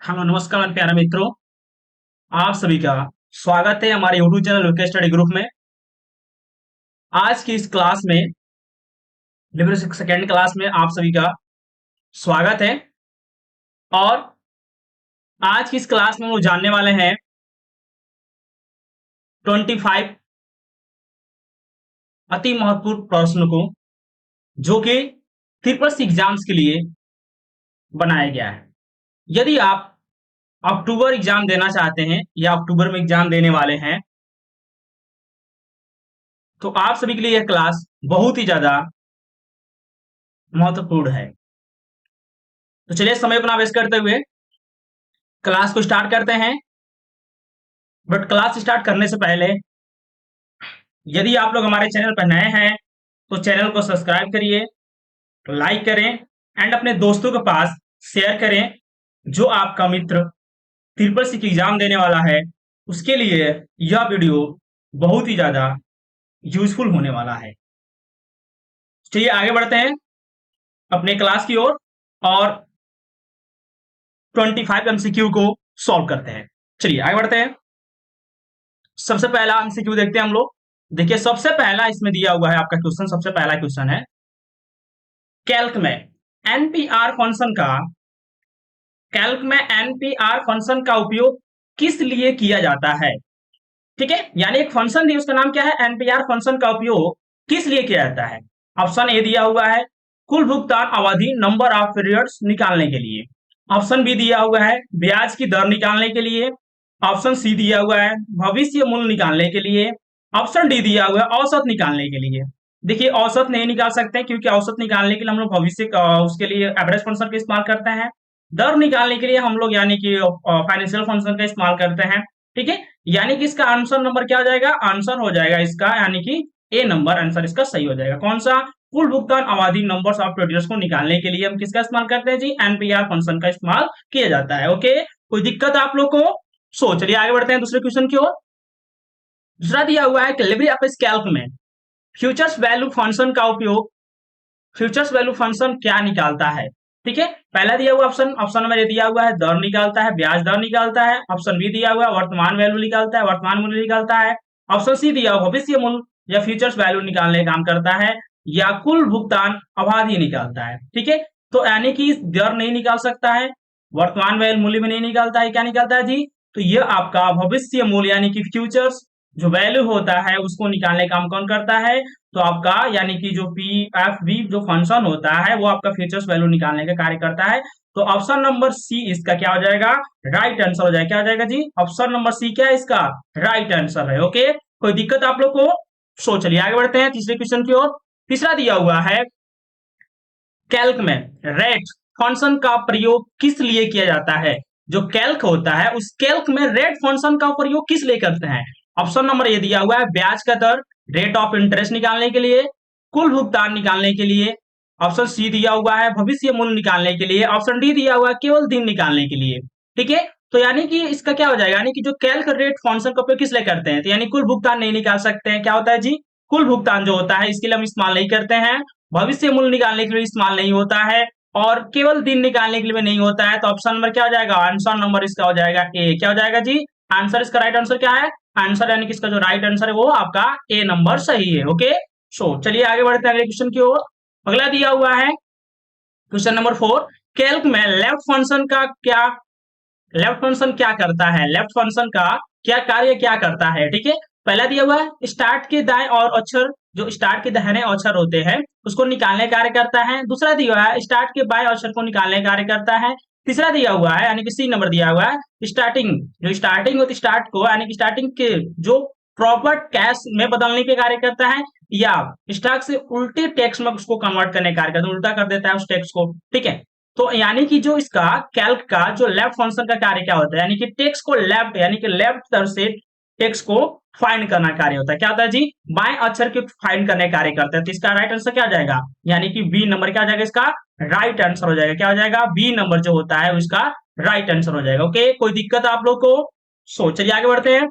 Hello नमस्कार मेरे प्यारे मित्रों। आप सभी का स्वागत है हमारे YouTube channel VK study group में। आज की इस क्लास में सेकेंड क्लास में आप सभी का स्वागत है। और आज की इस क्लास में हम लोग जानने वाले हैं 25 अति महत्वपूर्ण प्रश्न को, जो कि ट्रिपल सी एग्जाम्स के लिए बनाया गया है। यदि आप अक्टूबर एग्जाम देना चाहते हैं या अक्टूबर में एग्जाम देने वाले हैं, तो आप सभी के लिए यह क्लास बहुत ही ज्यादा महत्वपूर्ण है। तो चलिए समय अपना वेस्ट करते हुए क्लास को स्टार्ट करते हैं। बट क्लास स्टार्ट करने से पहले यदि आप लोग हमारे चैनल पर नए हैं तो चैनल को सब्सक्राइब करिए, लाइक करें एंड अपने दोस्तों के पास शेयर करें। जो आपका मित्र ट्रिपल सी की एग्जाम देने वाला है, उसके लिए यह वीडियो बहुत ही ज्यादा यूजफुल होने वाला है। चलिए आगे बढ़ते हैं अपने क्लास की ओर और 25 एमसीक्यू को सॉल्व करते हैं। चलिए आगे बढ़ते हैं। सबसे पहला एमसीक्यू देखते हैं हम लोग। देखिए सबसे पहला इसमें दिया हुआ है आपका क्वेश्चन। सबसे पहला क्वेश्चन है कैल्क में एनपीआर फंक्शन का उपयोग किस लिए किया जाता है। ठीक है, यानी एक फंक्शन दी, उसका नाम क्या है, एनपीआर फंक्शन का उपयोग किस लिए किया जाता है। ऑप्शन ए दिया हुआ है कुल भुगतान अवधि नंबर ऑफ पीरियड्स निकालने के लिए। ऑप्शन बी दिया हुआ है ब्याज की दर निकालने के लिए। ऑप्शन सी दिया हुआ है भविष्य मूल्य निकालने के लिए। ऑप्शन डी दिया हुआ है औसत निकालने के लिए। देखिए औसत नहीं निकाल सकते क्योंकि औसत निकालने के लिए हम लोग भविष्य उसके लिए एवरेज फंक्शन का इस्तेमाल करते हैं। दर निकालने के लिए हम लोग यानी कि फाइनेंशियल फंक्शन का इस्तेमाल करते हैं। ठीक है, यानी कि इसका आंसर नंबर क्या हो जाएगा, आंसर हो जाएगा इसका यानी कि ए नंबर आंसर इसका सही हो जाएगा। कौन सा, कुल भुगतान अवधि नंबर्स ऑफ क्रेडिटर्स को निकालने के लिए हम किसका इस्तेमाल करते हैं जी, एनपीआर फंक्शन का इस्तेमाल किया जाता है। ओके, कोई दिक्कत आप लोग को। सो चलिए आगे बढ़ते हैं दूसरे क्वेश्चन की ओर। दूसरा दिया हुआ है कि लिबरे ऑफिस कैल्क में फ्यूचर्स वैल्यू फंक्शन का उपयोग, फ्यूचर्स वैल्यू फंक्शन क्या निकालता है। ठीक है, पहला दिया हुआ ऑप्शन नंबर ए दिया हुआ है दर निकालता है, ब्याज दर निकालता है। ऑप्शन बी दिया हुआ है वर्तमान वैल्यू निकालता है, वर्तमान मूल्य निकालता है। ऑप्शन सी दिया हुआ भविष्य मूल्य या फ्यूचर्स वैल्यू निकालने का काम करता है, या कुल भुगतान अवधि निकालता है। ठीक है, तो यानी कि दर नहीं निकाल सकता है, वर्तमान वैल्यू मूल्य में नहीं निकालता है, क्या निकालता है जी, तो ये आपका भविष्य मूल्य यानी कि फ्यूचर्स जो वैल्यू होता है उसको निकालने का काम कौन करता है, तो आपका यानी कि जो पी एफ बी जो फंक्शन होता है वो आपका फ्यूचर्स वैल्यू निकालने का कार्य करता है। तो ऑप्शन नंबर सी इसका क्या हो जाएगा, राइट आंसर हो जाएगा। क्या हो जाएगा जी, ऑप्शन नंबर सी क्या है इसका राइट आंसर है। ओके, कोई दिक्कत आप लोग को। सो चलिए आगे बढ़ते हैं तीसरे क्वेश्चन की ओर। तीसरा दिया हुआ है कैल्क में रेट फंक्शन का प्रयोग किस लिए किया जाता है। जो कैल्क होता है उस कैल्क में रेट फंक्शन का प्रयोग किस लिए करते हैं। ऑप्शन नंबर ए दिया हुआ है ब्याज का दर, रेट ऑफ इंटरेस्ट निकालने के लिए, कुल भुगतान निकालने के लिए। ऑप्शन सी दिया हुआ है भविष्य मूल्य निकालने के लिए। ऑप्शन डी दिया हुआ है केवल दिन निकालने के लिए। ठीक है, तो यानी कि इसका क्या हो जाएगा, यानी कि जो कैल्क रेट फंक्शन का उपयोग किस लिए करते हैं, तो यानी कुल भुगतान नहीं निकाल सकते हैं, क्या होता है जी, कुल भुगतान जो होता है इसके लिए हम इस्तेमाल नहीं करते हैं, भविष्य मूल्य निकालने के लिए इस्तेमाल नहीं होता है, और केवल दिन निकालने के लिए नहीं होता है। तो ऑप्शन नंबर क्या हो जाएगा, आंसर नंबर इसका हो जाएगा ए। क्या हो जाएगा जी, आंसर इसका राइट आंसर क्या है, आंसर यानी कि इसका जो राइट आंसर है वो आपका ए नंबर सही है। ओके, सो चलिए आगे बढ़ते हैं अगले क्वेश्चन की ओर। अगला दिया हुआ है क्वेश्चन नंबर 4, कैल्क में लेफ्ट फंक्शन क्या करता है, लेफ्ट फंक्शन का क्या कार्य क्या करता है। ठीक है, पहला दिया हुआ है स्टार्ट के दाएं और अक्षर, जो स्टार्ट के दाहिने अक्षर होते हैं उसको निकालने का कार्य करता है। दूसरा दिया हुआ है स्टार्ट के बाएं अक्षर को निकालने का कार्य करता है। तीसरा दिया हुआ है यानी कि सी नंबर दिया हुआ है स्टार्टिंग, जो स्टार्टिंग होती स्टार्ट को यानी कि स्टार्टिंग के जो प्रॉपर कैश में बदलने के कार्य करता है, या स्टॉक से उल्टे टेक्स्ट में उसको कन्वर्ट करने का कार्य करता है, उल्टा कर देता है उस टेक्स्ट को। ठीक है, तो यानी कि जो इसका कैल्क का जो लेफ्ट फंक्शन का कार्य क्या होता है, यानी कि टेक्स्ट को लेफ्ट यानी कि लेफ्ट तरफ से टेक्स्ट को फाइंड करना कार्य होता है। क्या होता है जी, बाएं अक्षर के फाइंड करने कार्य करता है। तो इसका राइट आंसर क्या आ जाएगा, यानी कि बी नंबर क्या हो जाएगा, इसका राइट आंसर हो जाएगा। क्या हो जाएगा, बी नंबर जो होता है उसका राइट आंसर हो जाएगा। ओके, कोई दिक्कत आप लोग को। सो चलिए आगे बढ़ते हैं।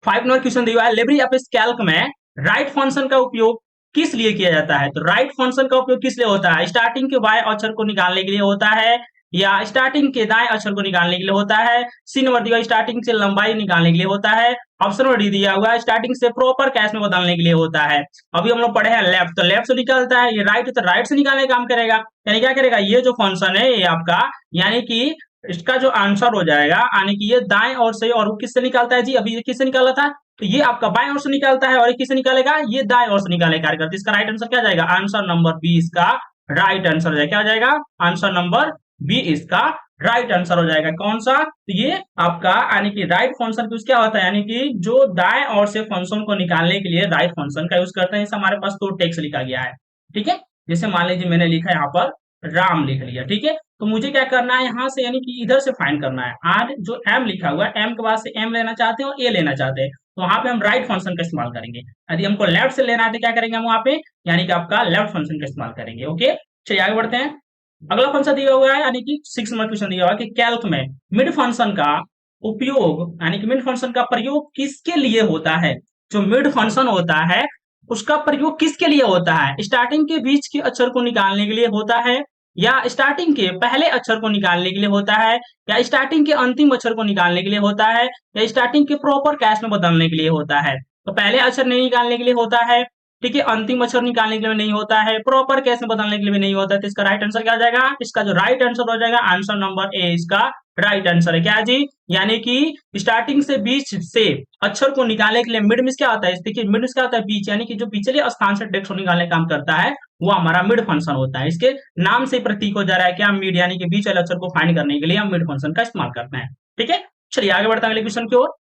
5 नंबर क्वेश्चन दिया है लिबरे ऑफिस कैल्क में राइट फंक्शन का उपयोग किस लिए किया जाता है। तो राइट फंक्शन का उपयोग किस लिए होता है, स्टार्टिंग के बाएं अक्षर को निकालने के लिए होता है, या स्टार्टिंग के दाएं अक्षर को निकालने के लिए होता है। सी नंबर दिया स्टार्टिंग से लंबाई निकालने के लिए होता है। ऑप्शन नंबर डी दिया हुआ है स्टार्टिंग से प्रॉपर कैश में बदलने के लिए होता है। अभी हम लोग पढ़े हैं लेफ्ट, तो लेफ्ट से निकलता है, ये राइट तो राइट से निकालने का काम करेगा। यानी क्या करेगा, ये जो फंक्शन है ये आपका, यानी कि इसका जो आंसर हो जाएगा, यानी कि ये दाएं ओर से, और वो किससे निकालता है जी, अभी ये किससे निकाला था, तो ये आपका बाएं ओर से निकालता है, और ये किससे निकालेगा, ये दाएं ओर से निकाले कार्य करता है। इसका राइट आंसर क्या जाएगा, आंसर नंबर बी इसका राइट आंसर हो जाएगा। क्या हो जाएगा, आंसर नंबर बी इसका राइट आंसर हो जाएगा। कौन सा, तो ये आपका यानी कि राइट फंक्शन यूज क्या होता है, यानी कि जो दाएं ओर से फंक्शन को निकालने के लिए राइट फंक्शन का यूज करते हैं। जैसे हमारे पास तो टेक्स्ट लिखा गया है, ठीक है, जैसे मान लीजिए मैंने लिखा है यहाँ पर राम लिख लिया, ठीक है, तो मुझे क्या करना है यहाँ से, यानी कि इधर से फाइंड करना है। आर जो एम लिखा हुआ है, एम के बाद से एम लेना चाहते हैं और ए लेना चाहते हैं, तो वहां पे हम राइट फंक्शन का इस्तेमाल करेंगे। यदि हमको लेफ्ट से लेना है तो क्या करेंगे हम वहां पे, यानी कि आपका लेफ्ट फंक्शन का इस्तेमाल करेंगे। ओके, चलिए आगे बढ़ते हैं। अगला फंक्शन दिया हुआ है, यानी कि 6 नंबर क्वेश्चन दिया हुआ है कि कैल्क में मिड फंक्शन का उपयोग, यानी कि मिड फंक्शन का प्रयोग किसके लिए होता है। जो मिड फंक्शन होता है उसका प्रयोग किसके लिए होता है, स्टार्टिंग के बीच के अक्षर को निकालने के लिए होता है, या स्टार्टिंग के पहले अक्षर को निकालने के लिए होता है, या स्टार्टिंग के अंतिम अक्षर को निकालने के लिए होता है, या स्टार्टिंग के प्रॉपर कैश में बदलने के लिए होता है। तो पहले अक्षर नहीं निकालने के लिए होता है, ठीक है, अंतिम अक्षर निकालने के लिए नहीं होता है, प्रॉपर कैश में बदलने के लिए भी नहीं होता है। तो इसका राइट आंसर क्या हो जाएगा, इसका जो राइट आंसर हो जाएगा आंसर नंबर ए इसका राइट आंसर है। क्या जी, यानी कि स्टार्टिंग से बीच से अक्षर को निकालने के लिए मिड में क्या होता है, देखिए मिड में क्या होता है, बीच, यानी कि जो पिछले स्थान से टेक्स्ट को निकालने का काम करता है वो हमारा मिड फंक्शन होता है। इसके नाम से प्रतीक हो जा रहा है क्या, मिड, यानी कि बीच वाले अक्षर को फाइंड करने के लिए हम मिड फंक्शन का इस्तेमाल करते हैं। ठीक है, चलिए आगे बढ़ते हैं अगले क्वेश्चन की ओर।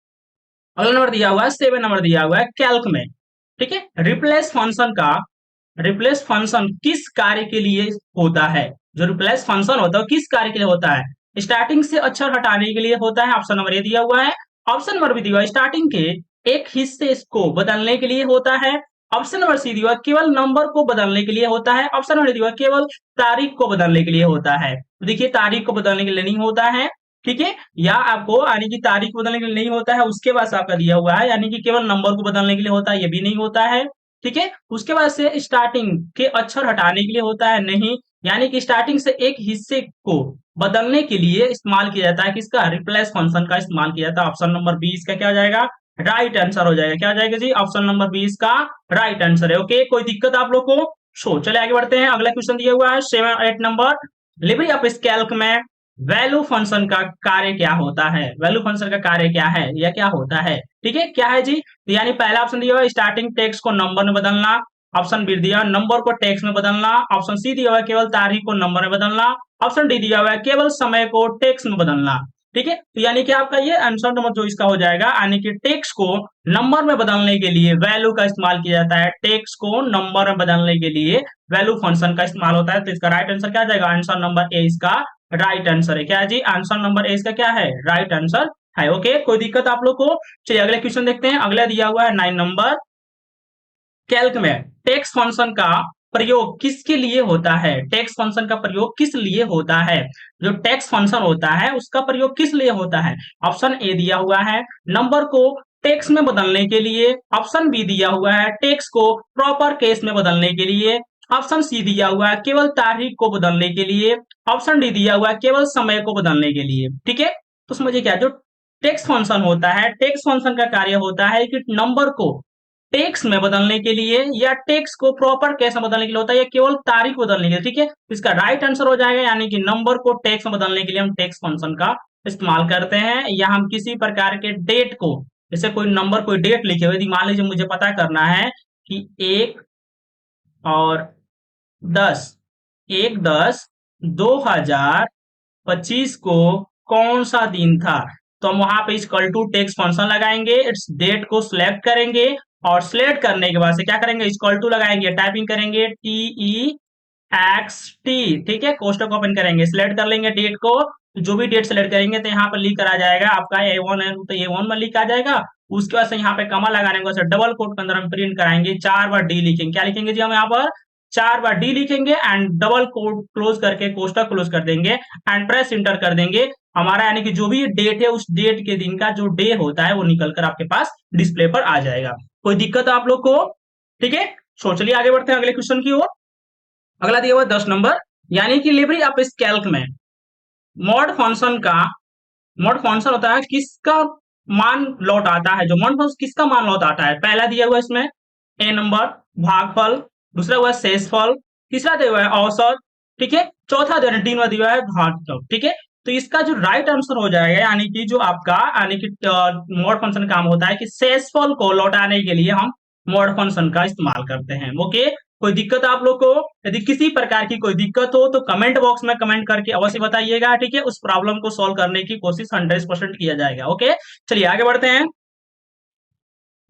अगला नंबर दिया हुआ है 7 नंबर दिया हुआ है कैल्क में, ठीक है, रिप्लेस फंक्शन किस कार्य के लिए होता है। जो रिप्लेस फंक्शन होता है किस कार्य के लिए होता है, स्टार्टिंग से अक्षर हटाने के लिए होता है, ऑप्शन नंबर ए दिया हुआ है। ऑप्शन नंबर बी दिया हुआ है स्टार्टिंग के एक हिस्से को बदलने के लिए होता है। ऑप्शन नंबर सी दिया हुआ है केवल नंबर को बदलने के लिए होता है। ऑप्शन नंबर दिया हुआ है केवल तारीख को बदलने के लिए होता है। तो देखिए तारीख को बदलने के लिए नहीं होता है, ठीक है, या आपको यानी कि तारीख बदलने के लिए नहीं होता है, उसके बाद आपका दिया हुआ है यानी कि केवल नंबर को बदलने के लिए होता है, ये भी नहीं होता है, ठीक है। उसके बाद से स्टार्टिंग के अक्षर हटाने के लिए होता है, नहीं, यानी कि स्टार्टिंग से एक हिस्से को बदलने के लिए इस्तेमाल किया जाता है, किसका, रिप्लेस फंक्शन का इस्तेमाल किया जाता है। ऑप्शन नंबर बी इसका क्या हो जाएगा, राइट आंसर हो जाएगा। क्या हो जाएगा जी, ऑप्शन नंबर बी इसका राइट आंसर है। ओके, कोई दिक्कत आप लोग को, चले आगे बढ़ते हैं। अगला क्वेश्चन दिया हुआ है 7 8 नंबर, लिबरे ऑफिस कैल्क में वैल्यू फंक्शन का कार्य क्या होता है। वैल्यू फंक्शन का कार्य क्या है या क्या होता है, ठीक है, क्या है जी, तो यानी पहला ऑप्शन दिया हुआ है स्टार्टिंग टेक्स्ट को नंबर में बदलना। ऑप्शन बी दिया नंबर को टेक्स्ट में बदलना। ऑप्शन सी दिया हुआ है केवल तारीख को नंबर में बदलना। ऑप्शन डी दिया हुआ है केवल समय को टेक्स्ट में बदलना। ठीक है, तो यानी कि आपका ये आंसर नंबर जो इसका हो जाएगा, यानी कि टेक्स्ट को नंबर में बदलने के लिए वैल्यू का इस्तेमाल किया जाता है। टेक्स्ट को नंबर में बदलने के लिए वैल्यू फंक्शन का इस्तेमाल होता है। तो इसका राइट आंसर क्या जाएगा, आंसर नंबर ए इसका राइट आंसर है। क्या है जी, आंसर नंबर ए इसका क्या है, राइट आंसर है। ओके, कोई दिक्कत आप लोग को, चलिए अगले क्वेश्चन देखते हैं। अगला दिया हुआ है 9 नंबर, कैल्क में टेक्स्ट फंक्शन का प्रयोग किसके लिए होता है। टेक्स्ट फंक्शन का प्रयोग किस लिए होता है, जो टेक्स्ट फंक्शन होता है उसका प्रयोग किस लिए होता है। ऑप्शन ए दिया हुआ है नंबर को टेक्स्ट में बदलने के लिए। ऑप्शन बी दिया हुआ है टेक्स्ट को प्रॉपर केस में बदलने के लिए। ऑप्शन सी दिया हुआ है केवल तारीख को बदलने के लिए। ऑप्शन डी दिया हुआ है केवल समय को बदलने के लिए। ठीक है, तो समझिए क्या, जो टेक्स्ट फंक्शन होता है, टेक्स्ट फंक्शन का कार्य होता है कि नंबर को टेक्स्ट में बदलने के लिए या टेक्स्ट को प्रॉपर कैसे बदलने के लिए होता है, या केवल तारीख बदलने के लिए। ठीक है, इसका राइट आंसर हो जाएगा, यानी कि नंबर को टेक्स्ट में बदलने के लिए हम टेक्स्ट फंक्शन का इस्तेमाल करते हैं, या हम किसी प्रकार के डेट को, जैसे कोई नंबर कोई डेट लिखे हुए, मान लीजिए मुझे पता करना है कि 10 1/10/2025 को कौन सा दिन था, तो हम वहां पे इक्वल टू टेक्स्ट फंक्शन लगाएंगे, इट्स डेट को सिलेक्ट करेंगे, और सिलेक्ट करने के बाद से क्या करेंगे, इक्वल टू लगाएंगे, टाइपिंग करेंगे TEXT, ठीक है, कोष्टक ओपन करेंगे, सिलेक्ट कर लेंगे डेट को, जो भी डेट सिलेक्ट करेंगे तो यहाँ पर लिख कर आ जाएगा आपका A1 है तो A1 में लिख आ जाएगा। उसके बाद से यहाँ पे कमा लगाने के बाद डबल कोट के अंदर हम प्रिंट कराएंगे, 4 बार डी लिखेंगे, क्या लिखेंगे जी हम यहाँ पर 4 बार डी लिखेंगे, एंड डबल कोट क्लोज करके कोष्टक क्लोज कर देंगे, एंड प्रेस इंटर कर देंगे। हमारा यानी कि जो भी डेट है उस डेट के दिन का जो डे होता है वो निकल कर आपके पास डिस्प्ले पर आ जाएगा। कोई दिक्कत आप लोग को, ठीक है, चलिए आगे बढ़ते हैं अगले क्वेश्चन की ओर। अगला दिया हुआ 10 नंबर, यानी कि लिबरे ऑफिस कैल्क में मॉड फंक्शन होता है किसका मान लौट आता है, जो मॉड फंक्शन किसका मान लौट आता है। पहला दिया हुआ है इसमें ए नंबर भागफल, दूसरा हुआ है शेषफल, तीसरा दिया हुआ है औसत, ठीक है, चौथा तीनवा दिया हुआ है भागफल, ठीक है। तो इसका जो राइट आंसर हो जाएगा, यानी कि जो आपका यानी कि मॉड फंक्शन काम होता है कि शेषफल को लौटाने के लिए हम मॉड फंक्शन का इस्तेमाल करते हैं। ओके, कोई दिक्कत आप लोग को, यदि किसी प्रकार की कोई दिक्कत हो तो कमेंट बॉक्स में कमेंट करके अवश्य बताइएगा, ठीक है। उस प्रॉब्लम को सॉल्व करने की कोशिश 100% किया जाएगा। ओके, चलिए आगे बढ़ते हैं।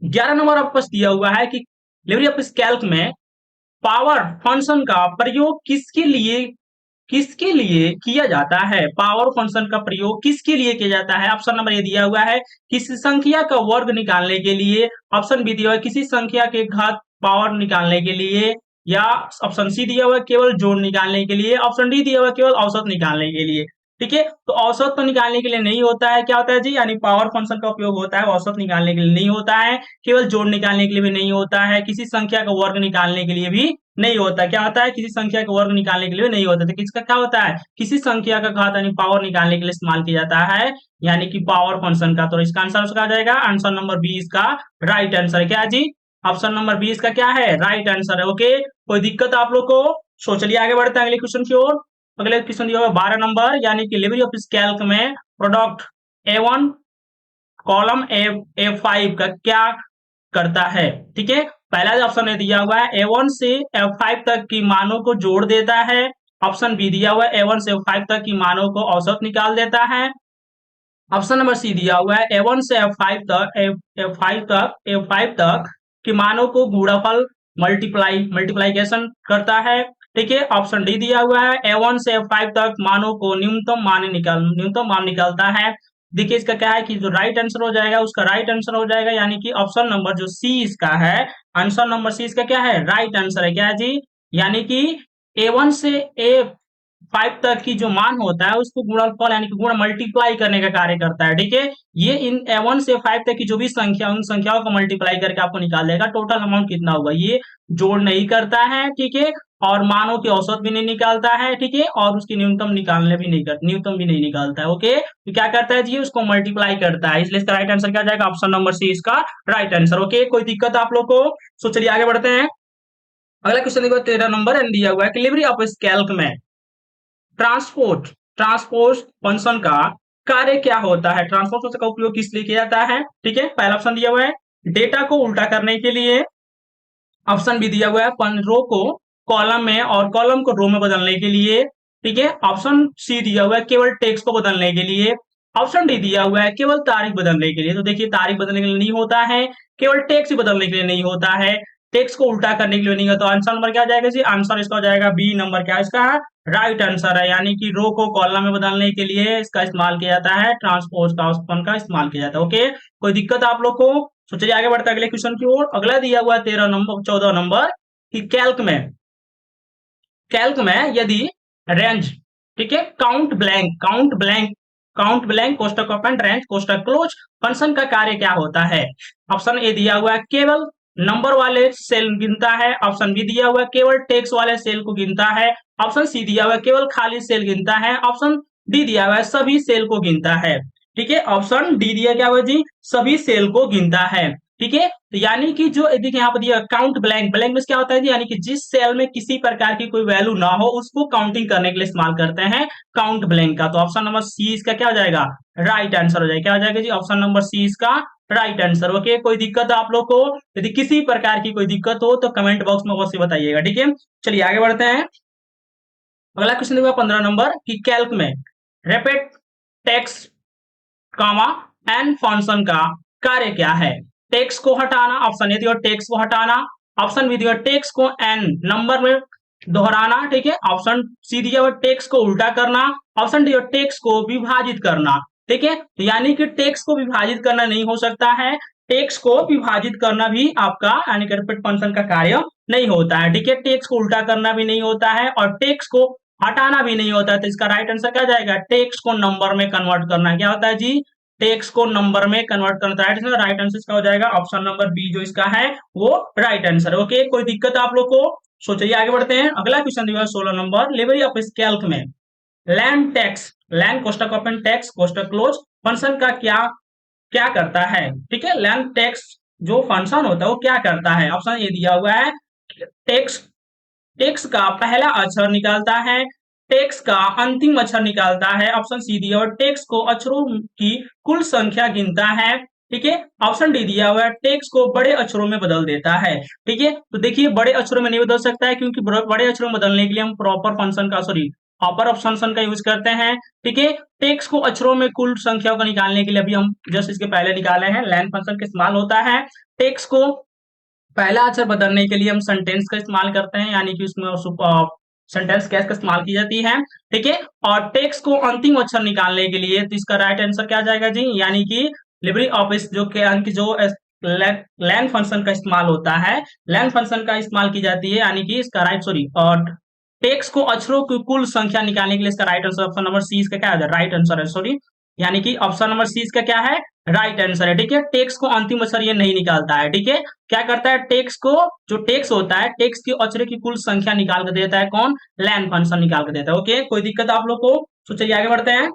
11 नंबर आपके पास दिया हुआ है कि लिबरे ऑफिस कैल्क में पावर फंक्शन का प्रयोग किसके लिए किया जाता है। पावर फंक्शन का प्रयोग किसके लिए किया जाता है। ऑप्शन नंबर ए दिया हुआ है किसी संख्या का वर्ग निकालने के लिए, ऑप्शन बी दिया हुआ है किसी संख्या के घात पावर निकालने के लिए, या ऑप्शन सी दिया हुआ है केवल जोड़ निकालने के लिए, ऑप्शन डी दिया हुआ है केवल औसत निकालने के लिए। ठीक है, तो औसत तो निकालने के लिए नहीं होता है, क्या होता है जी, यानी पावर फंक्शन का उपयोग होता है, औसत निकालने के लिए नहीं होता है, केवल जोड़ निकालने के लिए भी नहीं होता है, किसी संख्या का वर्ग निकालने के लिए भी नहीं होता। क्या होता है, किसी संख्या का वर्ग निकालने के लिए नहीं होता। तो किसका क्या होता है, किसी संख्या का घात यानी पावर निकालने के लिए इस्तेमाल किया जाता है, यानी कि पावर फंक्शन का। तो इसका आंसर उसका आ जाएगा आंसर नंबर 20 का राइट आंसर है। क्या जी, ऑप्शन नंबर 20 का क्या है, राइट आंसर है। ओके, कोई दिक्कत आप लोग को। सो चलिए आगे बढ़ते हैं अगले क्वेश्चन की ओर। अगले क्वेश्चन दिया हुआ 12 नंबर, यानी कि लिबरे ऑफिस कैल्क में प्रोडक्ट A1 कॉलम A5 का क्या करता है। ठीक है, पहला जो ऑप्शन दिया हुआ है A1 से F5 तक की मानों को जोड़ देता है, ऑप्शन बी दिया हुआ है A1 से F5 तक की मानों को औसत निकाल देता है, ऑप्शन नंबर सी दिया हुआ है A1 से F5 तक की मानों को गुणनफल मल्टीप्लाइकेशन करता है। ठीक है, ऑप्शन डी दिया हुआ है A1 से F5 तक मानों को न्यूनतम मान निकालता है। देखिए इसका क्या है कि जो राइट आंसर हो जाएगा उसका राइट आंसर हो जाएगा, यानी कि ऑप्शन नंबर जो सी इसका है, आंसर नंबर सी इसका क्या है, राइट आंसर है। क्या है जी, यानी कि A1 से A5 तक की जो मान होता है उसको गुणनफल यानी कि गुण मल्टीप्लाई करने का कार्य करता है। ठीक है, ये इन A1 से 5 तक की जो भी संख्या उन संख्याओं को मल्टीप्लाई करके आपको निकाल देगा टोटल अमाउंट कितना होगा। ये जोड़ नहीं करता है, ठीक है, और मानों की औसत भी नहीं निकालता है, ठीक है, और उसकी न्यूनतम भी नहीं निकालता है। ओके, तो क्या करता है जी, उसको मल्टीप्लाई करता है, इसलिए इसका राइट आंसर क्या जाएगा, ऑप्शन नंबर सी इसका राइट आंसर। ओके, कोई दिक्कत आप लोग को। सो चलिए आगे बढ़ते हैं। अगला क्वेश्चन देखो 13 नंबर दिया हुआ है कि लिबरे ऑफिस कैल्क में ट्रांसपोर्ट ट्रांसपोज फंक्शन का कार्य क्या होता है। ट्रांसपोज फंक्शन का उपयोग किस लिए किया जाता है। ठीक है, पहला ऑप्शन दिया हुआ है डेटा को उल्टा करने के लिए, ऑप्शन बी दिया हुआ है रो को कॉलम में और कॉलम को रो में बदलने के लिए, ठीक है, ऑप्शन सी दिया हुआ है केवल टेक्स्ट को बदलने के लिए, ऑप्शन डी दिया हुआ है केवल तारीख बदलने के लिए। तो देखिए तारीख बदलने के लिए नहीं होता है, केवल टेक्स्ट बदलने के लिए नहीं होता है, टेक्स्ट को उल्टा करने के लिए नहीं होता। आंसर नंबर क्या जाएगा जी, आंसर इसका हो जाएगा बी नंबर, क्या इसका राइट आंसर है, यानी कि रो को कॉलम में बदलने के लिए इसका इस्तेमाल किया जाता है, ट्रांसपोज का इस्तेमाल किया जाता है। ओके, कोई दिक्कत आप लोग को। तो चलिए आगे बढ़ते हैं अगले क्वेश्चन की ओर। अगला दिया हुआ है 14 नंबर कि कैल्क में यदि रेंज, ठीक है, काउंट ब्लैंक कोष्टक ओपन रेंज कोष्टक क्लोज फंक्शन का कार्य क्या होता है। ऑप्शन ए दिया हुआ है केवल नंबर वाले सेल गिनता है, ऑप्शन बी दिया हुआ है केवल टेक्स्ट वाले सेल को गिनता है, ऑप्शन सी दिया हुआ है केवल खाली सेल गिनता है, ऑप्शन डी दिया हुआ है सभी सेल को गिनता है। ठीक है, ऑप्शन डी दिया क्या हुआ जी, सभी सेल को गिनता है। ठीक है, तो यानी कि जो देखिए यहाँ पर दिया काउंट ब्लैंक में क्या होता है जी, यानी कि जिस सेल में किसी प्रकार की कोई वैल्यू ना हो उसको काउंटिंग करने के लिए इस्तेमाल करते हैं काउंट ब्लैंक का। तो ऑप्शन नंबर सी इसका क्या हो जाएगा, राइट आंसर हो जाएगा। क्या हो जाएगा जी, ऑप्शन नंबर सी इसका राइट आंसर। ओके, कोई दिक्कत है आप लोग को, यदि किसी प्रकार की कोई दिक्कत हो तो कमेंट बॉक्स में अवश्य बताइएगा। ठीक है, चलिए आगे बढ़ते हैं। अगला क्वेश्चन देखो 15 नंबर की कैल्क में रैपिड टेक्स्ट कामा एन फंक्शन का कार्य क्या है। टेक्स्ट को हटाना, ऑप्शन ए दिया टेक्स्ट को हटाना, ऑप्शन बी दिया टेक्स्ट को एन नंबर में दोहराना, ठीक है, ऑप्शन सी दिया हुआ टेक्स्ट को उल्टा करना, ऑप्शन डी टेक्स्ट को विभाजित करना। ठीक है, तो यानी कि टेक्स्ट को विभाजित करना नहीं हो सकता है, टेक्स्ट को विभाजित करना भी आपका यानी कि रैपिड फंक्शन का कार्य नहीं होता है। ठीक है, टेक्स्ट को उल्टा करना भी नहीं होता है और टेक्स्ट को हटाना भी नहीं होता है। तो इसका राइट आंसर क्या जाएगा, टेक्स्ट को नंबर में कन्वर्ट करना। क्या होता है जी, टेक्स्ट को नंबर में कन्वर्ट करना। राइट आंसर इसका हो जाएगा ऑप्शन नंबर बी जो इसका है वो राइट आंसर। ओके, कोई दिक्कत आप लोग को। सो चलिए आगे बढ़ते हैं। अगला क्वेश्चन दिया 16 नंबर लिबरे ऑफिस कैल्क में लैन कोष्टक ओपन टेक्स कोष्टक क्लोज फंक्शन का क्या क्या करता है, ठीक है। लैन टेक्स जो फंक्शन होता है वो क्या करता है, ऑप्शन ये दिया हुआ है, टेक्स टेक्स का पहला अक्षर निकालता है, टेक्स का अंतिम अक्षर निकालता है, ऑप्शन सी दिया हुआ टेक्स को अक्षरों की कुल संख्या गिनता है, ठीक है। ऑप्शन डी दिया हुआ है टेक्स को बड़े अक्षरों में बदल देता है, ठीक है। तो देखिए बड़े अक्षरों में नहीं बदल सकता है क्योंकि बड़े अक्षरों में बदलने के लिए हम प्रॉपर फंक्शन का सॉरी ऑपर फंक्शन का यूज करते हैं, ठीक है। टेक्स को अक्षरों में कुल संख्या को निकालने के लिए अभी हम जस्ट इसके पहले निकाले हैं, लैन फंक्शन का इस्तेमाल होता है। टेक्स को पहला अक्षर बदलने के लिए हम सेंटेंस का इस्तेमाल करते हैं, यानी कि उसमें सेंटेंस कैस का इस्तेमाल की जाती है, ठीक है। और टेक्स्ट को अंतिम अक्षर निकालने के लिए तो इसका राइट आंसर क्या जाएगा जी, यानी कि लिब्रे ऑफिस जो लैन फंक्शन का इस्तेमाल होता है, लैन फंक्शन का इस्तेमाल की जाती है, यानी कि इसका राइट सॉरी और टेक्स्ट को अक्षरों की कुल संख्या निकालने के लिए इसका right answer option number C इसका क्या है, राइट आंसर है, सॉरी, यानी कि ऑप्शन नंबर सी इसका क्या है, राइट आंसर है, ठीक है। टेक्स्ट को अंतिम अक्षर ये नहीं निकालता है, ठीक है। क्या करता है, टेक्स्ट को जो टेक्स्ट होता है टेक्स्ट की अक्षरों की कुल संख्या निकाल कर देता है, कौन, लैन फंक्शन निकाल कर देता है, ओके। कोई दिक्कत आप लोग को, तो चलिए आगे बढ़ते हैं।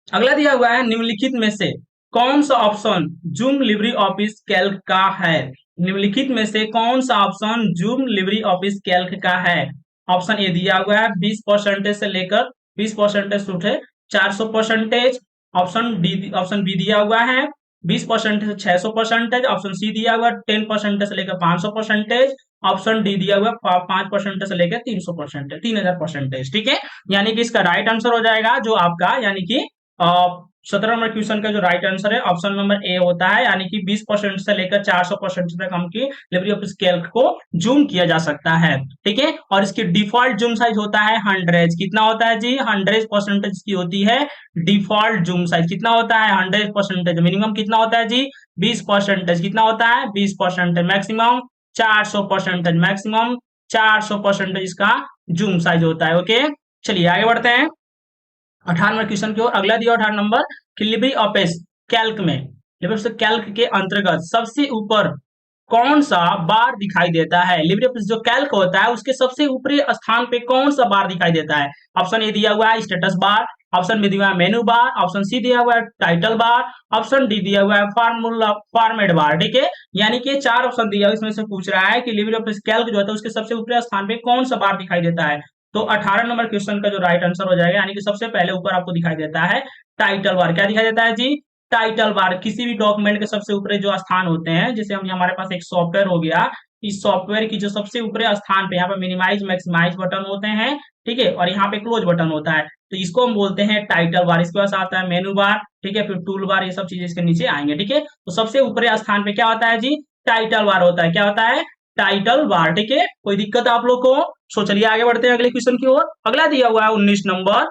अगला दिया हुआ है निम्नलिखित में से कौन सा option zoom Libre office Calc का है, निम्नलिखित में से कौन सा option zoom Libre office Calc का है। ऑप्शन ए दिया हुआ है 20% से लेकर 20% उठे 400%, ऑप्शन बी दिया हुआ है 20% से 600%, ऑप्शन सी दिया हुआ 10% से लेकर 500%, ऑप्शन डी दिया हुआ 5% से लेकर 300%, 3000%, ठीक है। यानी कि इसका राइट आंसर हो जाएगा जो आपका, यानी कि 17 नंबर क्वेश्चन का जो राइट आंसर है ऑप्शन नंबर ए होता है, यानी कि 20% से लेकर 400% तक हम की लिब्रे ऑफिस कैल्क को जूम किया जा सकता है, ठीक है। और इसकी डिफॉल्ट जूम साइज होता है 100, कितना होता है जी, 100% की होती है डिफॉल्ट जूम साइज, कितना होता है 100%, मिनिमम कितना होता है जी 20%, कितना होता है 20%, मैक्सिमम 400%, मैक्सिमम 400% इसका जूम साइज होता है, ओके। चलिए आगे बढ़ते हैं 18 नंबर क्वेश्चन की ओर। अगला दिया 18 नंबर कि लिब्रे ऑफिस कैल्क में, लिब्रे ऑफिस कैल्क के अंतर्गत सबसे ऊपर कौन सा बार दिखाई देता है, लिब्रे ऑफिस जो कैल्क होता है उसके सबसे ऊपरी स्थान पे कौन सा बार दिखाई देता है। ऑप्शन ए दिया हुआ है स्टेटस बार, ऑप्शन बी दिया हुआ है मेनू बार, ऑप्शन सी दिया हुआ है टाइटल बार, ऑप्शन डी दिया हुआ है फार्मूला फॉर्मेट बार, ठीक है। यानी कि 4 ऑप्शन दिया हुआ इसमें से पूछ रहा है कि लिब्रे ऑफिस कैल्क जो है उसके सबसे ऊपरी स्थान पे कौन सा बार दिखाई देता है। तो 18 नंबर क्वेश्चन का जो राइट आंसर हो जाएगा, यानी कि सबसे पहले ऊपर आपको दिखाई देता है टाइटल बार, क्या दिखाई देता है जी, टाइटल बार। किसी भी डॉक्यूमेंट के सबसे ऊपरी जो स्थान होते हैं, जैसे हम हमारे पास एक सॉफ्टवेयर हो गया, इस सॉफ्टवेयर की जो सबसे ऊपरी स्थान पे यहाँ पे मिनिमाइज मैक्सिमाइज बटन होते हैं, ठीक है, और यहाँ पे क्लोज बटन होता है, तो इसको हम बोलते हैं टाइटल बार। इसके पास आता है मेनू बार, ठीक है, फिर टूल बार, ये सब चीजें इसके नीचे आएंगे, ठीक है। तो सबसे ऊपरी स्थान पे क्या होता है जी, टाइटल बार होता है, क्या होता है, टाइटल बार, ठीक है। कोई दिक्कत आप लोग को, सो चलिए आगे बढ़ते हैं अगले क्वेश्चन की ओर। अगला दिया हुआ है 19 नंबर,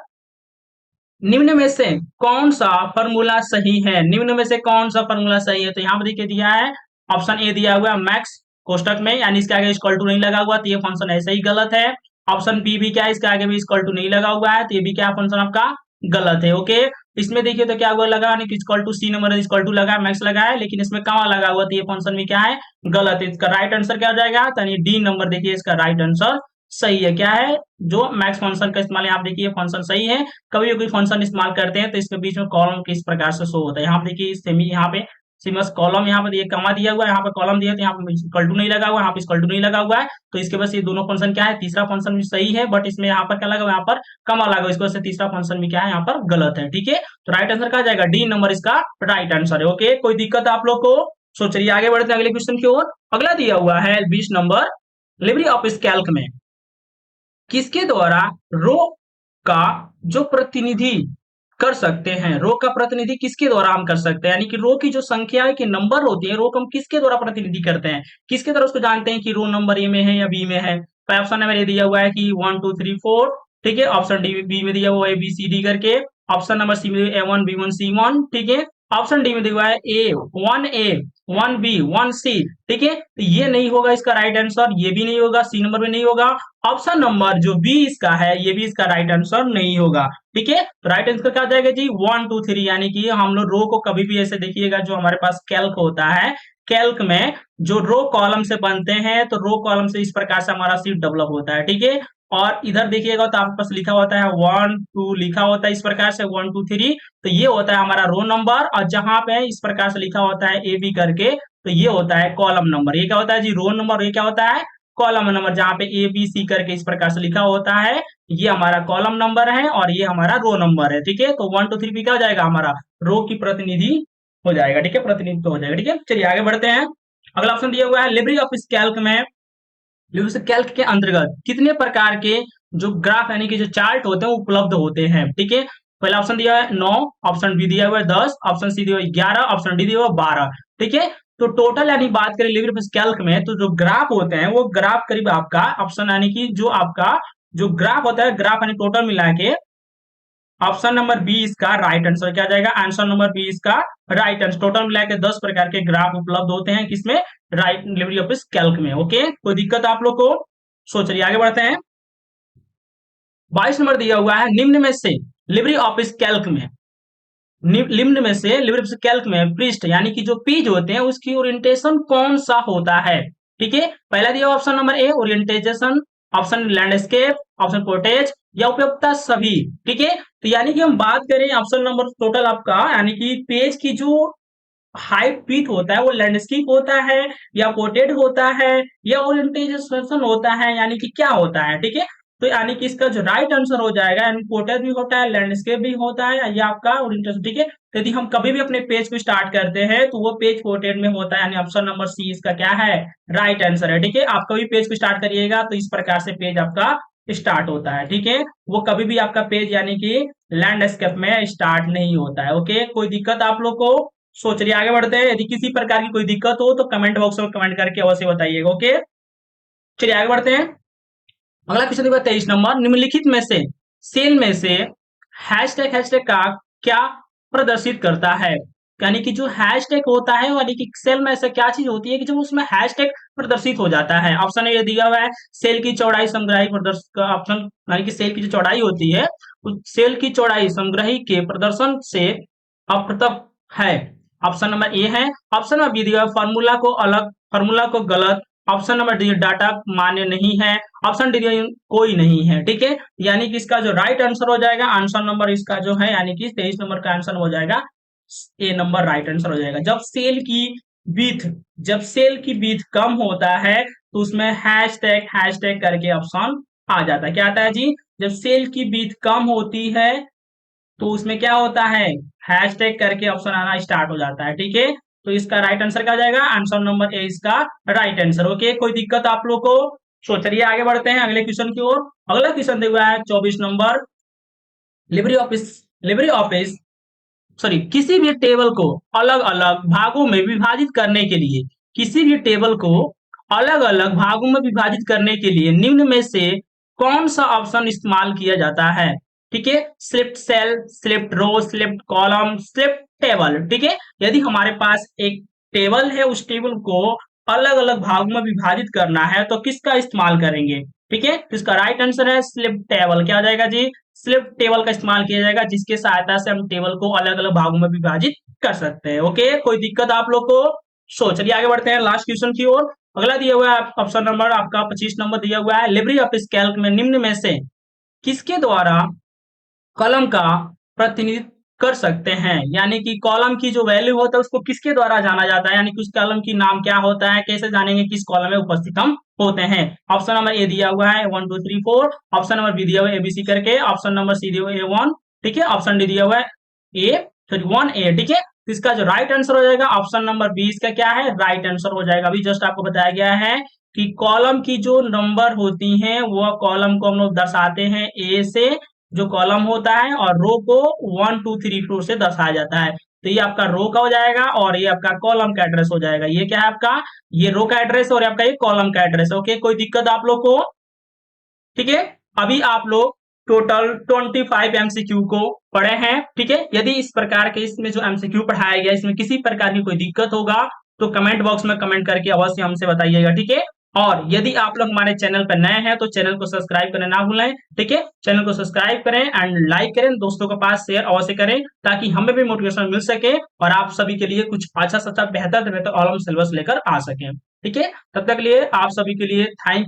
निम्न में से कौन सा फॉर्मूला सही है, निम्न में से कौन सा फॉर्मूला सही है। तो यहाँ पर देखिए दिया है ऑप्शन ए दिया हुआ है मैक्स कोष्टक में, यानी इसके आगे इक्वल टू नहीं लगा हुआ, तो ये फंक्शन ऐसे ही गलत है। ऑप्शन बी भी क्या है, इसके आगे भी इक्वल टू नहीं लगा हुआ है, तो ये भी क्या फंक्शन आपका गलत है, ओके। इसमें देखिए तो क्या हुआ लगा, यानी कि equal to C number equal to लगा मैक्स लगा है, लेकिन इसमें कहाँ लगा हुआ, तो ये फंक्शन भी क्या है गलत है। इसका राइट आंसर क्या हो जाएगा, यानी डी नंबर देखिए इसका राइट आंसर सही है, क्या है, जो मैक्स फंक्शन का इस्तेमाल यहाँ देखिए फंक्शन सही है। कभी भी कोई फंक्शन इस्तेमाल करते हैं तो इसके बीच में कॉलम किस प्रकार से शो होता है, यहाँ पे देखिए सेमी, यहाँ पे सिमस कॉलम, यहाँ पे ये कमा दिया हुआ है, यहाँ पे कॉलम दिया, तो यहाँ पे इक्वल टू नहीं लगा हुआ है, यहाँ पे इक्वल टू नहीं लगा हुआ है, तो इसके बस ये दोनों फंक्शन क्या है, तीसरा फंक्शन भी सही है, बट इसमें यहाँ पर क्या लगा हुआ है, यहाँ पर कमा लगा हुआ है, इसको से तीसरा फंक्शन भी क्या है यहाँ पर गलत है, ठीक है। तो राइट आंसर क्या जाएगा, डी नंबर इसका राइट आंसर है, ओके। कोई दिक्कत आप लोग को, सो चलिए आगे बढ़ते हैं अगले क्वेश्चन की ओर। अगला दिया हुआ है 20 नंबर, लिब्रे ऑफिस कैल्क में किसके द्वारा रो का जो प्रतिनिधि कर सकते हैं, रो का प्रतिनिधि किसके द्वारा हम कर सकते हैं, यानी कि रो की जो संख्या के नंबर होती है, रो को हम किसके द्वारा प्रतिनिधि करते हैं, किसके द्वारा उसको जानते हैं कि रो नंबर ए में है या बी में है। तो ऑप्शन नंबर ए दिया हुआ है कि 1 2 3 4, ठीक है। ऑप्शन डी बी में दिया हुआ है बी सी डी करके, ऑप्शन नंबर सी में A1 B1 C1, ठीक है। ऑप्शन डी में दिया हुआ है A 1 B 1 C, ठीक है। तो ये नहीं होगा इसका राइट आंसर, ये भी नहीं होगा, सी नंबर में नहीं होगा, ऑप्शन नंबर जो बी इसका है ये भी इसका राइट आंसर नहीं होगा, ठीक है। तो राइट आंसर क्या आ जाएगा जी 1 2 3, यानी कि हम लोग रो को कभी भी ऐसे देखिएगा, जो हमारे पास कैल्क होता है, कैल्क में जो रो कॉलम से बनते हैं, तो रो कॉलम से इस प्रकार से हमारा सीट डेवलप होता है, ठीक है। और इधर देखिएगा तो आपके पास लिखा होता है 1 2 लिखा होता है इस प्रकार से 1 2 3, तो ये होता है हमारा रो नंबर। और जहां पे इस प्रकार से लिखा होता है ए बी करके, तो ये होता है कॉलम नंबर। ये क्या होता है जी, रो नंबर। ये क्या होता है, कॉलम नंबर। जहां पे ए बी सी करके इस प्रकार से लिखा होता है, ये हमारा कॉलम नंबर है और ये हमारा रो नंबर है। ठीक है, तो 1 2 3 भी क्या हो जाएगा, हमारा रो की प्रतिनिधि हो जाएगा। ठीक है, प्रतिनिधित्व हो जाएगा। ठीक है, चलिए आगे बढ़ते हैं। अगला ऑप्शन दिया हुआ है लिब्रे ऑफिस कैल्क में, लिब्रे कैल्क के अंतर्गत कितने प्रकार के जो ग्राफ यानी कि जो चार्ट होते हैं वो उपलब्ध होते हैं। ठीक है, पहला ऑप्शन दिया है 9, ऑप्शन बी दिया हुआ है 10, ऑप्शन सी दिया हुआ है 11, ऑप्शन डी दिया हुआ है 12। ठीक है, तो टोटल यानी बात करें लिब्रे ऑफिस कैल्क में, तो जो ग्राफ होते हैं वो ग्राफ करीब आपका ऑप्शन यानी कि जो आपका जो ग्राफ होता है, ग्राफ यानी टोटल मिला के ऑप्शन नंबर बी इसका राइट आंसर क्या जाएगा, आंसर नंबर बी इसका राइट आंसर। टोटल मिला के 10 प्रकार के ग्राफ उपलब्ध होते हैं किसमें, राइट लिब्रे ऑफिस कैल्क में। ओके, कोई दिक्कत आप लोग को, सोच रही आगे बढ़ते हैं। 22 नंबर दिया हुआ है निम्न में से लिब्रे ऑफिस कैल्क में, निम्न में से लिब्रे ऑफिस कैल्क में पृष्ठ यानी कि जो पेज होते हैं उसकी ओरिएंटेशन कौन सा होता है। ठीक है, पहला दिया option number A orientation, option landscape, option portrait या उपयोगिता सभी। ठीक है, तो यानी कि हम बात करें ऑप्शन नंबर टोटल आपका यानी कि पेज की जो हाइट विड्थ होता है वो लैंडस्केप होता है या पोर्ट्रेट होता है या ओरिएंटेशन होता है, यानी कि क्या होता है। ठीक है, तो यानी कि इसका जो राइट आंसर हो जाएगा, यानी पोर्ट्रेट भी होता है, लैंडस्केप भी होता है, या आपका ओरिएंटेशन। ठीक है, तो यदि हम कभी भी अपने पेज को स्टार्ट करते हैं तो वो पेज पोर्ट्रेट में होता है, यानी ऑप्शन नंबर सी इसका क्या है, राइट आंसर है। ठीक है, आप कभी पेज को स्टार्ट करिएगा तो इस प्रकार से पेज आपका स्टार्ट होता है। ठीक है, वो कभी भी आपका पेज यानी कि लैंडस्केप में स्टार्ट नहीं होता है। ओके, कोई दिक्कत आप लोग को, सोच रही आगे बढ़ते हैं। यदि किसी प्रकार की कोई दिक्कत हो तो कमेंट बॉक्स में कमेंट करके अवश्य बताइएगा। ओके, चलिए आगे बढ़ते हैं। अगला क्वेश्चन देखो 23 नंबर, निम्नलिखित में से सेल में से हैशटैग का क्या प्रदर्शित करता है। यानी कि जो हैशटैग होता है यानी कि सेल में ऐसा क्या चीज होती है कि जब उसमें हैशटैग प्रदर्शित हो जाता है। ऑप्शन ए दिया हुआ है सेल की चौड़ाई समग्राही प्रदर्शन का ऑप्शन, यानी कि सेल की जो चौड़ाई होती है उस सेल की चौड़ाई समग्राही के प्रदर्शन से अप्रतक है। ऑप्शन नंबर ए है। ऑप्शन नंबर बी दिया हुआ फार्मूला को अलग, फार्मूला को गलत, ऑप्शन नंबर डी डाटा मान्य नहीं है, ऑप्शन डी कोई नहीं है। ठीक है, यानी कि इसका जो राइट आंसर हो जाएगा, आंसर नंबर इसका जो है यानी कि 23 नंबर का आंसर हो जाएगा ए नंबर राइट आंसर हो जाएगा। जब सेल की बीथ कम होता है तो उसमें हैशटैग करके ऑप्शन आ जाता है। क्या आता है जी, जब सेल की बीथ कम होती है तो उसमें क्या होता है, हैशटैग करके ऑप्शन आना स्टार्ट हो जाता है। ठीक है, तो इसका राइट आंसर क्या जाएगा, आंसर नंबर ए इसका राइट आंसर। ओके, कोई दिक्कत आप लोग को, सो चलिए आगे बढ़ते हैं अगले क्वेश्चन की ओर। अगला क्वेश्चन दिया हुआ है 24 नंबर, लिब्रे ऑफिस सॉरी किसी भी टेबल को अलग अलग भागों में विभाजित करने के लिए, किसी भी टेबल को अलग अलग भागों में विभाजित करने के लिए निम्न में से कौन सा ऑप्शन इस्तेमाल किया जाता है। ठीक है, स्लिप्ट सेल, स्लिप्ट रो, स्लिप्ट कॉलम, स्लिप्ट टेबल। ठीक है, यदि हमारे पास एक टेबल है उस टेबल को अलग अलग भागों में विभाजित करना है तो किसका इस्तेमाल करेंगे। ठीक है, तो इसका राइट आंसर है स्लिप्ट टेबल। क्या आ जाएगा जी, स्लिप टेबल का इस्तेमाल किया जाएगा जिसके सहायता से हम टेबल को अलग अलग भागों में विभाजित कर सकते हैं। ओके, कोई दिक्कत आप लोग को, सो चलिए आगे बढ़ते हैं लास्ट क्वेश्चन की ओर। अगला दिया हुआ है ऑप्शन नंबर आपका 25 नंबर दिया हुआ है, लिब्रे ऑफिस कैल्क में निम्न में से किसके द्वारा कलम का प्रतिनिधित्व कर सकते हैं। यानी कि कॉलम की जो वैल्यू होता है उसको किसके द्वारा जाना जाता है, यानी कि उस कॉलम की नाम क्या होता है, कैसे जानेंगे किस कॉलम में उपस्थित हम होते हैं। ऑप्शन नंबर ए दिया हुआ है 1 2 3 4, ऑप्शन नंबर बी दिया हुआ है एबीसी करके, ऑप्शन नंबर सी दिया हुआ है A1। ठीक है, ऑप्शन डी दिया हुआ है A1A। ठीक है, तो इसका जो राइट आंसर हो जाएगा ऑप्शन नंबर बी इसका क्या है, राइट आंसर हो जाएगा। अभी जस्ट आपको बताया गया है कि कॉलम की जो नंबर होती हैं वो कॉलम को हम लोग दर्शाते हैं ए से, जो कॉलम होता है, और रो को 1 2 3 4 से दर्शाया जाता है। तो ये आपका रो का हो जाएगा और ये आपका कॉलम का एड्रेस हो जाएगा। ये क्या है आपका, ये रो का एड्रेस और आपका ये कॉलम का एड्रेस। ओके, कोई दिक्कत आप लोग को, ठीक है। अभी आप लोग टोटल 25 एमसीक्यू को पढ़े हैं। ठीक है, यदि इस प्रकार के इसमें जो एमसीक्यू पढ़ाया गया इसमें किसी प्रकार की कोई दिक्कत होगा तो कमेंट बॉक्स में कमेंट करके अवश्य हमसे बताइएगा। ठीक है, और यदि आप लोग हमारे चैनल पर नए हैं तो चैनल को सब्सक्राइब करना ना भूलें। ठीक है, चैनल को सब्सक्राइब करें एंड लाइक करें, दोस्तों के पास शेयर अवश्य करें ताकि हमें भी मोटिवेशन मिल सके और आप सभी के लिए कुछ अच्छा बेहतर ऑलम सिलेबस लेकर आ सकें। ठीक है, तब तक लिए आप सभी के लिए थैंक यू।